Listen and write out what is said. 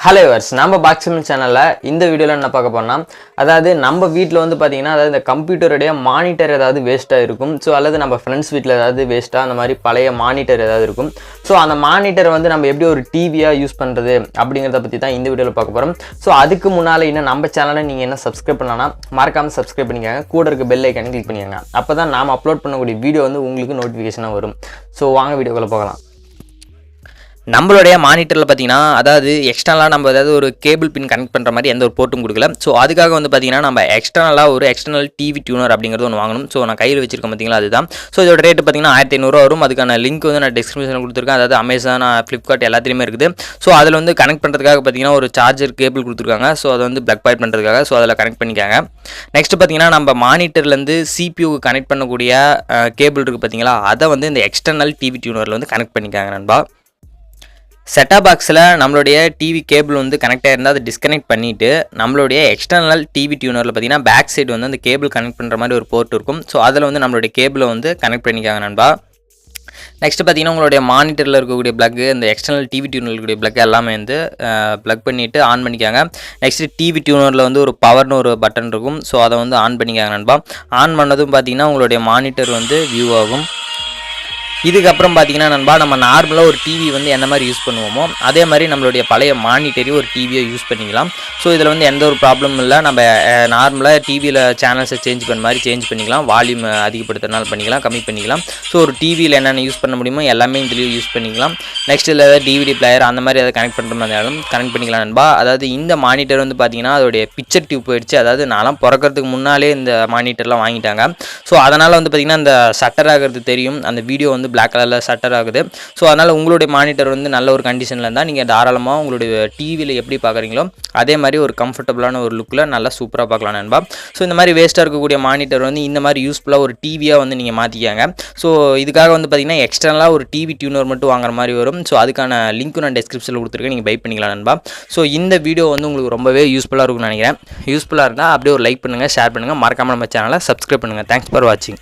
Hello verse நம்ம பாக்ஸிமில் சேனலில் இந்த வீடியோவில் என்ன பார்க்க போனால் அதாவது நம்ம வீட்டில் வந்து பார்த்திங்கன்னா அதாவது இந்த கம்ப்யூட்டருடைய மானிட்டர் ஏதாவது வேஸ்ட்டாக இருக்கும். ஸோ அல்லது நம்ம ஃப்ரெண்ட்ஸ் வீட்டில் ஏதாவது வேஸ்ட்டாக அந்த மாதிரி பழைய மானிட்டர் ஏதாவது இருக்கும். ஸோ அந்த மானிட்டரை வந்து நம்ம எப்படி ஒரு டிவியாக யூஸ் பண்ணுறது அப்படிங்கிறத பற்றி தான் இந்த வீடியோவில் பார்க்க போகிறோம். ஸோ அதுக்கு முன்னால் இன்னும் நம்ம சேனலை நீங்கள் என்ன சப்ஸ்கிரைப் பண்ணலாம் மறக்காமல் சப்ஸ்கிரைப் பண்ணிக்கோங்க. கூட இருக்க பெல் ஐக்கானே கிளிக் பண்ணிக்கோங்க. அப்போ தான் நாம் அப்லோட் பண்ணக்கூடிய வீடியோ வந்து உங்களுக்கு நோட்டிஃபிகேஷனாக வரும். ஸோ வாங்க வீடியோக்குள்ளே போகலாம். நம்மளுடைய மானிட்டரில் பார்த்தீங்கன்னா அதாவது எக்ஸ்டர்னலாக நம்ம ஏதாவது ஒரு கேபிள் பின் கனெக்ட் பண்ணுற மாதிரி எந்த ஒரு போர்ட்டும் கொடுக்கல. ஸோ அதுக்காக வந்து பார்த்தீங்கன்னா நம்ம எக்ஸ்டர்னலாக ஒரு எக்ஸ்டர்னல் டிவி டியூனர் அப்படிங்கிறது ஒன்று வாங்கணும். ஸோ நான் கையில் வச்சிருக்கேன் பார்த்தீங்களா, அதுதான். ஸோ இதோட ரேட்டு பார்த்தீங்கன்னா 1500 வரும். அதுக்கான லிங்க் வந்து நான் டிஸ்கிரிப்ஷனில் கொடுத்துருக்கேன். அதாவது அமேசான், ஃப்ளிப்கார்ட் எல்லாத்துலேயுமே இருக்குது. ஸோ அதில் வந்து கனெக்ட் பண்ணுறதுக்காக பார்த்தீங்கன்னா ஒரு சார்ஜர் கேபிள் கொடுத்துருக்காங்க. ஸோ அதை வந்து பிளக் பாயிண்ட் பண்ணுறதுக்காக ஸோ அதில் கனெக்ட் பண்ணிக்காங்க. நெக்ஸ்ட் பார்த்தீங்கன்னா நம்ம மானிட்டர்லேருந்து CPU கனெக்ட் பண்ணக்கூடிய கேபிள் இருக்குது பார்த்தீங்களா, அதை வந்து இந்த எக்ஸ்டர்னல் டிவி டியூனரில் வந்து கனெக்ட் பண்ணிக்காங்க நண்பா. செட்டாப் பாக்ஸில் நம்மளுடைய டிவி கேபிள் வந்து கனெக்ட் ஆகிருந்தால் அதை டிஸ்கனெக்ட் பண்ணிவிட்டு நம்மளுடைய எக்ஸ்டர்னல் டிவி டியூனரில் பார்த்தீங்கன்னா பேக் சைடு வந்து அந்த கேபிள் கனெக்ட் பண்ணுற மாதிரி ஒரு போர்ட் இருக்கும். ஸோ அதில் வந்து நம்மளுடைய கேபிளை வந்து கனெக்ட் பண்ணிக்காங்க நண்பா. நெக்ஸ்ட் பார்த்தீங்கன்னா உங்களுடைய மானிட்டரில் இருக்கக்கூடிய பிளக், இந்த எக்ஸ்டர்னல் டிவி டியூனரில் இருக்கக்கூடிய பிளக் எல்லாமே வந்து பிளக் பண்ணிவிட்டு ஆன் பண்ணிக்காங்க. நெக்ஸ்ட் டிவி டியூனரில் வந்து ஒரு பவர்னு ஒரு பட்டன் இருக்கும். ஸோ அதை வந்து ஆன் பண்ணிக்காங்க நண்பா. ஆன் பண்ணதும் பார்த்தீங்கன்னா உங்களுடைய மானிட்டர் வந்து வியூ ஆகும். இதுக்கப்புறம் பார்த்தீங்கன்னா நண்பா, நம்ம நார்மலாக ஒரு டிவி வந்து எந்த மாதிரி யூஸ் பண்ணுவோமோ அதே மாதிரி நம்மளுடைய பழைய மானிட்டரையும் ஒரு டிவியை யூஸ் பண்ணிக்கலாம். ஸோ இதில் வந்து எந்த ஒரு ப்ராப்ளமும் இல்லை. நம்ம நார்மலாக டிவியில் சேனல்ஸை சேஞ்ச் பண்ண மாதிரி சேஞ்ச் பண்ணிக்கலாம். வால்யூம் அதிகப்படுத்துறதுனால பண்ணிக்கலாம், கம்மி பண்ணிக்கலாம். ஸோ ஒரு டிவியில் என்னென்ன யூஸ் பண்ண முடியுமோ எல்லாமே இதுலேயும் யூஸ் பண்ணிக்கலாம். நெக்ஸ்ட் இதில் ஏதாவது டிவிடி பிளேயர் அந்த மாதிரி எதாவது கனெக்ட் பண்ணுற மாதிரி இருந்தாலும் கனெக்ட் பண்ணிக்கலாம் நண்பா. அதாவது இந்த மானிட்டர் வந்து பார்த்தீங்கன்னா அதோடைய பிக்சர் டியூப் போயிடுச்சு. அதாவது நான்லாம் பிறக்கிறதுக்கு முன்னாலே இந்த மானிட்டர்லாம் வாங்கிட்டாங்க. ஸோ அதனால் வந்து பார்த்திங்கன்னா இந்த ஷட்டர் ஆகிறது தெரியும், அந்த வீடியோ வந்து பிளாக் கலரில் ஷட்டர் ஆகுது. ஸோ அதனால் உங்களுடைய மானிட்டர் வந்து நல்ல ஒரு கண்டிஷனில் இருந்தால் நீங்கள் தாராளமாக உங்களுடைய டிவியில் எப்படி பார்க்குறீங்களோ அதே மாதிரி ஒரு கம்ஃபர்டபுளான ஒரு லுக்கில் நல்லா சூப்பராக பார்க்கலாம் நண்பா. ஸோ இந்த மாதிரி வேஸ்ட்டாக இருக்கக்கூடிய மானிட்டர் வந்து இந்த மாதிரி யூஸ்ஃபுல்லாக ஒரு டிவியாக வந்து நீங்கள் மாற்றிக்காங்க. ஸோ இதுக்காக வந்து பார்த்திங்கன்னா எக்ஸ்டர்னலாக ஒரு டிவி டியூனர் மட்டும் வாங்குற மாதிரி வரும். ஸோ அதுக்கான லிங்க்கும் நான் டிஸ்கிரிப்ஷனில் கொடுத்துருக்கேன், நீங்கள் பை பண்ணிக்கலாம் நண்பா. ஸோ இந்த வீடியோ வந்து உங்களுக்கு ரொம்பவே யூஸ்ஃபுல்லாக இருக்கும்னு நினைக்கிறேன். யூஸ்ஃபுல்லாக இருந்தால் அப்படியே ஒரு லைக் பண்ணுங்கள், ஷேர் பண்ணுங்கள், மறக்காமல் நம்ம சேனலை சப்ஸ்கிரைப் பண்ணுங்கள். தேங்க்ஸ் ஃபார் வாட்சிங்.